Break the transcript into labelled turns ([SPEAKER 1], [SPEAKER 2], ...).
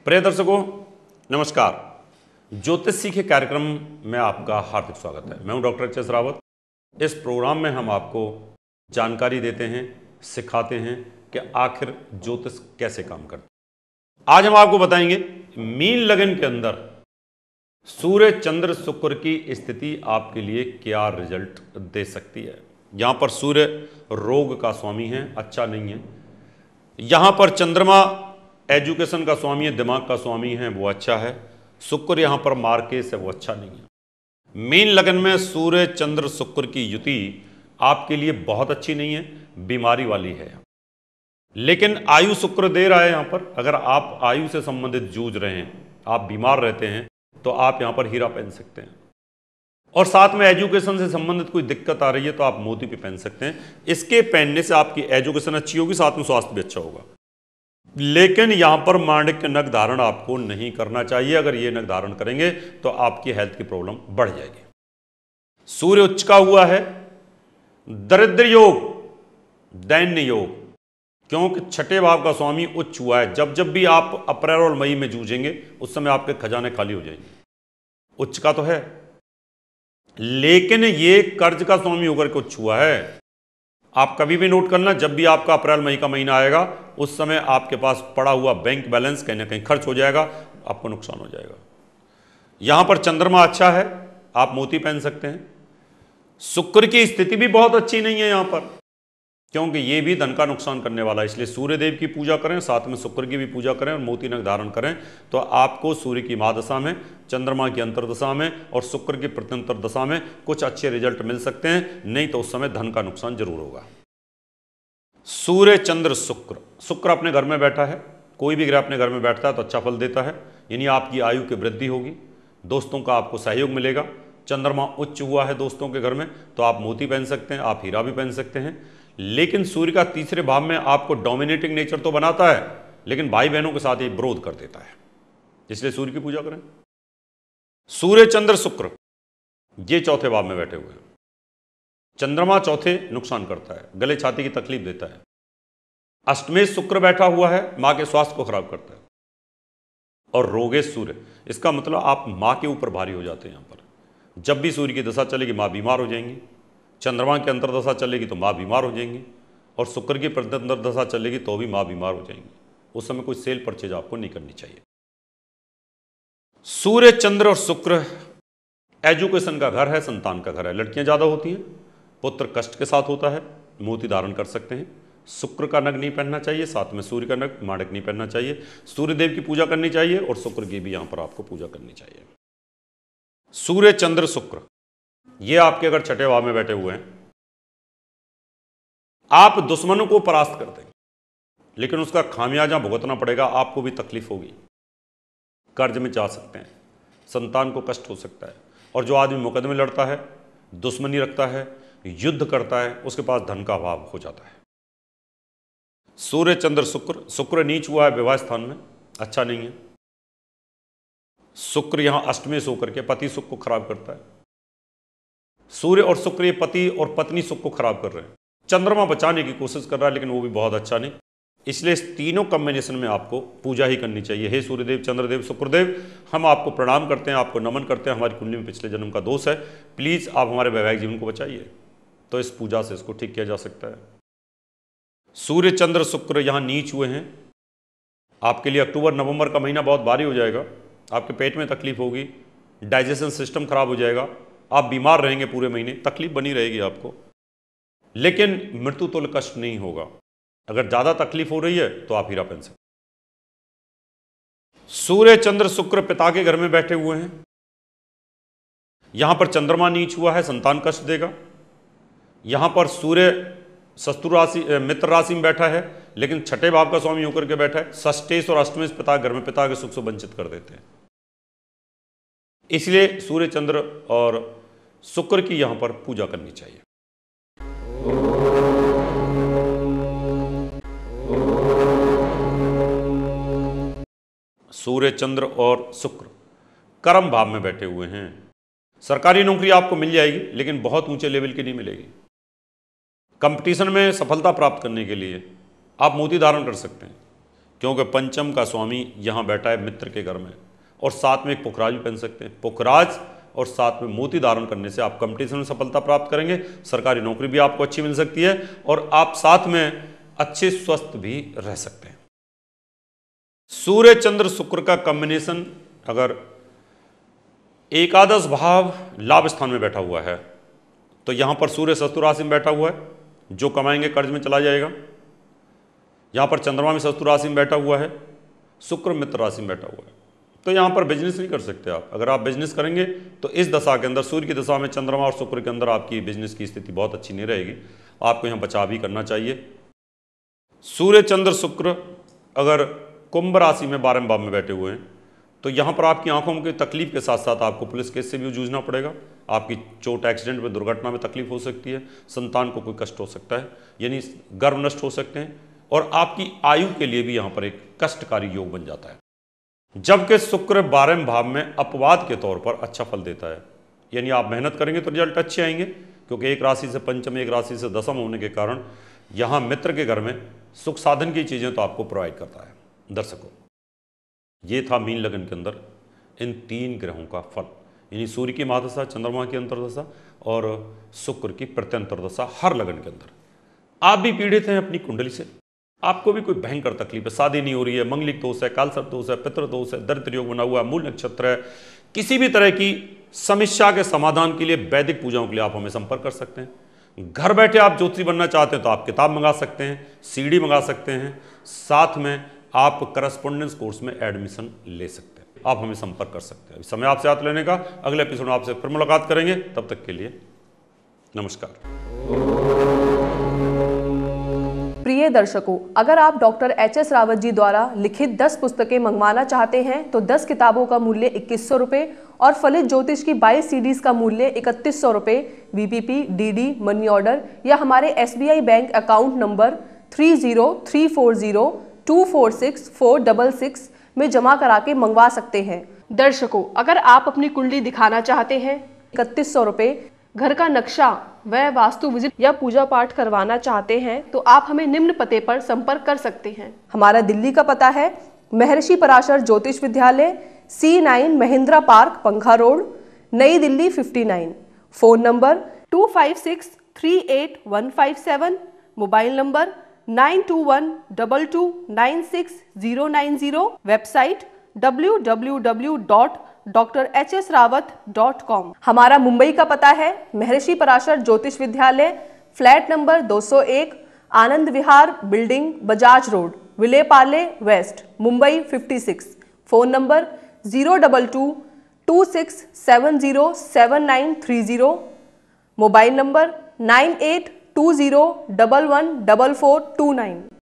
[SPEAKER 1] प्रिय दर्शकों नमस्कार। ज्योतिष सीखे कार्यक्रम में आपका हार्दिक स्वागत है। मैं हूं डॉक्टर एच एस रावत। इस प्रोग्राम में हम आपको जानकारी देते हैं, सिखाते हैं कि आखिर ज्योतिष कैसे काम करता है। आज हम आपको बताएंगे मीन लगन के अंदर सूर्य चंद्र शुक्र की स्थिति आपके लिए क्या रिजल्ट दे सकती है। यहां पर सूर्य रोग का स्वामी है, अच्छा नहीं है। यहां पर चंद्रमा एजुकेशन का स्वामी है, दिमाग का स्वामी है, वो अच्छा है। शुक्र यहां पर मार्केस है, वो अच्छा नहीं है। मीन लगन में सूर्य चंद्र शुक्र की युति आपके लिए बहुत अच्छी नहीं है, बीमारी वाली है। लेकिन आयु शुक्र दे रहा है। यहां पर अगर आप आयु से संबंधित जूझ रहे हैं, आप बीमार रहते हैं, तो आप यहां पर हीरा पहन सकते हैं। और साथ में एजुकेशन से संबंधित कोई दिक्कत आ रही है तो आप मोती भी पहन सकते हैं। इसके पहनने से आपकी एजुकेशन अच्छी होगी, साथ में स्वास्थ्य भी अच्छा होगा। लेकिन यहां पर माणिक्य नग धारण आपको नहीं करना चाहिए। अगर ये नग धारण करेंगे तो आपकी हेल्थ की प्रॉब्लम बढ़ जाएगी। सूर्य उच्च का हुआ है, दरिद्र योग, दैन्य योग, क्योंकि छठे भाव का स्वामी उच्च हुआ है। जब जब भी आप अप्रैल और मई में जूझेंगे उस समय आपके खजाने खाली हो जाएंगे। उच्च का तो है, लेकिन ये कर्ज का स्वामी होकर के उच्च हुआ है। आप कभी भी नोट करना, जब भी आपका अप्रैल मई का महीना आएगा उस समय आपके पास पड़ा हुआ बैंक बैलेंस कहीं ना कहीं खर्च हो जाएगा, आपको नुकसान हो जाएगा। यहां पर चंद्रमा अच्छा है, आप मोती पहन सकते हैं। शुक्र की स्थिति भी बहुत अच्छी नहीं है यहां पर, क्योंकि ये भी धन का नुकसान करने वाला है। इसलिए सूर्य देव की पूजा करें, साथ में शुक्र की भी पूजा करें और मोती नग धारण करें, तो आपको सूर्य की महादशा में, चंद्रमा की अंतरदशा में और शुक्र की प्रत्यंतर दशा में कुछ अच्छे रिजल्ट मिल सकते हैं। नहीं तो उस समय धन का नुकसान जरूर होगा। सूर्य चंद्र शुक्र, शुक्र अपने घर में बैठा है। कोई भी ग्रह अपने घर में बैठता है तो अच्छा फल देता है, यानी आपकी आयु की वृद्धि होगी, दोस्तों का आपको सहयोग मिलेगा। चंद्रमा उच्च हुआ है दोस्तों के घर में तो आप मोती पहन सकते हैं, आप हीरा भी पहन सकते हैं। लेकिन सूर्य का तीसरे भाव में आपको डोमिनेटिंग नेचर तो बनाता है, लेकिन भाई बहनों के साथ ये विरोध कर देता है। इसलिए सूर्य की पूजा करें। सूर्य चंद्र शुक्र ये चौथे भाव में बैठे हुए हैं। चंद्रमा चौथे नुकसान करता है, गले छाती की तकलीफ देता है। अष्टमेश शुक्र बैठा हुआ है, मां के स्वास्थ्य को खराब करता है। और रोगेश सूर्य, इसका मतलब आप मां के ऊपर भारी हो जाते हैं। यहां पर जब भी सूर्य की दशा चलेगी मां बीमार हो जाएंगी, चंद्रमा की अंतरदशा चलेगी तो मां बीमार हो जाएंगी, और शुक्र की प्रत्यंतर दशा चलेगी तो भी मां बीमार हो जाएंगी। उस समय कोई सेल परचेज आपको नहीं करनी चाहिए। सूर्य चंद्र और शुक्र एजुकेशन का घर है, संतान का घर है। लड़कियां ज्यादा होती हैं, पुत्र कष्ट के साथ होता है, मोती धारण कर सकते हैं। शुक्र का नग नहीं पहनना चाहिए, साथ में सूर्य का नग माणिक नहीं पहनना चाहिए। सूर्य देव की पूजा करनी चाहिए और शुक्र की भी यहां पर आपको पूजा करनी चाहिए। सूर्य चंद्र शुक्र ये आपके अगर छठे भाव में बैठे हुए हैं, आप दुश्मनों को परास्त कर देंगे, लेकिन उसका खामियाजा भुगतना पड़ेगा, आपको भी तकलीफ होगी। कर्ज में जा सकते हैं, संतान को कष्ट हो सकता है। और जो आदमी मुकदमे लड़ता है, दुश्मनी रखता है, युद्ध करता है, उसके पास धन का अभाव हो जाता है। सूर्य चंद्र शुक्र, शुक्र नीच हुआ है विवाह स्थान में, अच्छा नहीं है। शुक्र यहां अष्टमेश होकर के पति सुख को खराब करता है। सूर्य और शुक्र ये पति और पत्नी सुख को खराब कर रहे हैं। चंद्रमा बचाने की कोशिश कर रहा है, लेकिन वो भी बहुत अच्छा नहीं। इसलिए इस तीनों कॉम्बिनेशन में आपको पूजा ही करनी चाहिए। हे सूर्यदेव, चंद्रदेव, शुक्रदेव, हम आपको प्रणाम करते हैं, आपको नमन करते हैं। हमारी कुंडली में पिछले जन्म का दोष है, प्लीज आप हमारे वैवाहिक जीवन को बचाइए। तो इस पूजा से इसको ठीक किया जा सकता है। सूर्य चंद्र शुक्र यहां नीच हुए हैं, आपके लिए अक्टूबर नवंबर का महीना बहुत भारी हो जाएगा। आपके पेट में तकलीफ होगी, डाइजेशन सिस्टम खराब हो जाएगा, आप बीमार रहेंगे पूरे महीने, तकलीफ बनी रहेगी आपको, लेकिन मृत्यु तुल्य कष्ट नहीं होगा। अगर ज्यादा तकलीफ हो रही है तो आप हीरा पहन सकते। सूर्य चंद्र शुक्र पिता के घर में बैठे हुए हैं, यहां पर चंद्रमा नीच हुआ है, संतान कष्ट देगा। यहां पर सूर्य शत्रु राशि मित्र राशि में बैठा है, लेकिन छठे भाव का स्वामी होकर के बैठा है। षष्ठेश और अष्टमेश पिता घर में पिता के सुख से वंचित कर देते हैं। इसलिए सूर्य चंद्र और शुक्र की यहां पर पूजा करनी चाहिए। सूर्य चंद्र और शुक्र कर्म भाव में बैठे हुए हैं। सरकारी नौकरी आपको मिल जाएगी, लेकिन बहुत ऊंचे लेवल की नहीं मिलेगी। कंपटीशन में सफलता प्राप्त करने के लिए आप मोती धारण कर सकते हैं, क्योंकि पंचम का स्वामी यहाँ बैठा है मित्र के घर में, और साथ में एक पुखराज भी पहन सकते हैं। पुखराज और साथ में मोती धारण करने से आप कंपटीशन में सफलता प्राप्त करेंगे, सरकारी नौकरी भी आपको अच्छी मिल सकती है और आप साथ में अच्छे स्वस्थ भी रह सकते हैं। सूर्य चंद्र शुक्र का कॉम्बिनेशन अगर एकादश भाव लाभ स्थान में बैठा हुआ है तो यहां पर सूर्य शत्रु राशि में बैठा हुआ है, जो कमाएंगे कर्ज में चला जाएगा। यहां पर चंद्रमा भी शत्रु राशि में बैठा हुआ है, शुक्र मित्र राशि में बैठा हुआ है, तो यहां पर बिजनेस नहीं कर सकते आप। अगर आप बिजनेस करेंगे तो इस दशा के अंदर, सूर्य की दशा में चंद्रमा और शुक्र के अंदर आपकी बिजनेस की स्थिति बहुत अच्छी नहीं रहेगी, आपको यहां बचाव भी करना चाहिए। सूर्य चंद्र शुक्र अगर कुंभ राशि में 12वें भाव में बैठे हुए हैं तो यहाँ पर आपकी आंखों की तकलीफ के साथ साथ आपको पुलिस केस से भी जूझना पड़ेगा, आपकी चोट, एक्सीडेंट में, दुर्घटना में तकलीफ हो सकती है, संतान को कोई कष्ट हो सकता है, यानी गर्भ नष्ट हो सकते हैं, और आपकी आयु के लिए भी यहाँ पर एक कष्टकारी योग बन जाता है। जबकि शुक्र 12वें भाव में अपवाद के तौर पर अच्छा फल देता है, यानी आप मेहनत करेंगे तो रिजल्ट अच्छे आएंगे, क्योंकि एक राशि से पंचम, एक राशि से दसम होने के कारण यहाँ मित्र के घर में सुख साधन की चीज़ें तो आपको प्रोवाइड करता है। दर्शकों, ये था मीन लगन के अंदर इन 3 ग्रहों का फल, यानी सूर्य की महादशा, चंद्रमा की अंतर्दशा और शुक्र की प्रत्यंतरदशा हर लगन के अंदर। आप भी पीड़ित हैं अपनी कुंडली से, आपको भी कोई भयंकर तकलीफ है, शादी नहीं हो रही है, मंगलिक दोष है, कालसर्प दोष है, पितृ दोष है, दरिद्र योग बना हुआ है, मूल नक्षत्र है, किसी भी तरह की समस्या के समाधान के लिए, वैदिक पूजाओं के लिए आप हमें संपर्क कर सकते हैं। घर बैठे आप ज्योतिषी बनना चाहते हैं तो आप किताब मंगा सकते हैं, सीडी मंगा सकते हैं, साथ में आप करस्पॉन्डेंस कोर्स में एडमिशन ले सकते हैं। आप हमें संपर्क कर सकते हैं। समय आपसे हाथ लेने का, अगले एपिसोड में आपसे फिर मुलाकात करेंगे, तब तक के लिए नमस्कार।
[SPEAKER 2] प्रिय दर्शकों, अगर आप डॉक्टर एच.एस. रावत जी द्वारा लिखित 10 पुस्तकें मंगवाना चाहते हैं तो 10 किताबों का मूल्य 2100 रुपये और फलित ज्योतिष की 22 सीडीज का मूल्य 3100 रुपये वीपीपी, डीडी, मनी ऑर्डर या हमारे SBI बैंक अकाउंट नंबर 303402464666 में जमा करा के मंगवा सकते हैं। दर्शकों, अगर आप अपनी कुंडली दिखाना चाहते हैं 3100 रुपये, घर का नक्शा व वास्तु विजिट या पूजा पाठ करवाना चाहते हैं तो आप हमें निम्न पते पर संपर्क कर सकते हैं। हमारा दिल्ली का पता है महर्षि पराशर ज्योतिष विद्यालय, C9 महिंद्रा पार्क, पंखा रोड, नई Delhi 59। Phone number 25638157, mobile number 9212296090, website www.drhsrawat.com। हमारा मुंबई का पता है महर्षि Parashar Jyotish Vidyalaya, flat number 201, Anand Vihar building, Bajaj road, Vile Parle west, Mumbai 56। Phone number 02226707930, mobile number 9820114429।